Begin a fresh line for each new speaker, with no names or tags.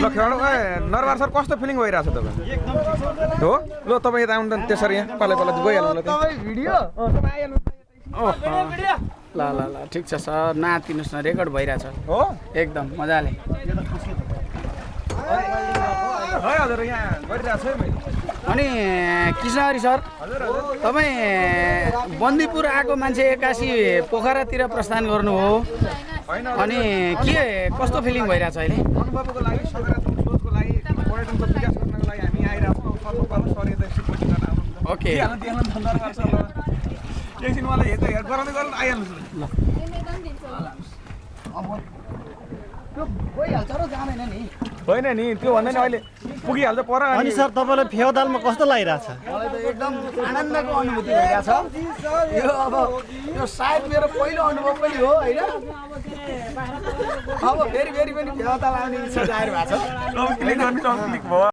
ल खेलाउनु नरबार सर कस्तो फिलिङ भइरहेछ तपाईँ हो ल तपाईँ यता आउनु त्यसरी यहाँ पाले पाला गइहाल्नु ल
भिडियो ल ल ल ठिक छ सर नातिनुहोस् न रेकर्ड भइरहेछ
हो
एकदम मजाले
है हजुर यहाँ गरिरहेको छु है मैले
अनि कृष्णहरि सर तपाईँ बन्दीपुर आएको मान्छे एक्कासी पोखरातिर प्रस्थान गर्नु हो अनि के कस्तो फिलिङ भइरहेछ अहिले
अनुभवको लागि सकारात्मक सोचको लागि पर्यटनको विकास गर्नको लागि हामी आइरहेको छौँ सर्वप्रथम सर यता सिक्किम गर्न आउनुहुन्छ
ओके
एकछिन मलाई हेर गराउँदै गराउँदै आइहाल्नुहोस् ल
त्यो गइहाल्छ र जाँदैन नि
होइन नि त्यो भन्दा नि अहिले पुगिहाल्छ पर
अनि सर तपाईँलाई फेवातालमा कस्तो लागिरहेछ
मलाई त एकदम आनन्दको अनुभूति भइरहेछ यो अब यो सायद मेरो पहिलो अनुभव पनि हो होइन अब फेरि फेरि पनि फेवाताल आउने इच्छा जाहेर भएको छ
क्लिक गर्नु क्लिक भयो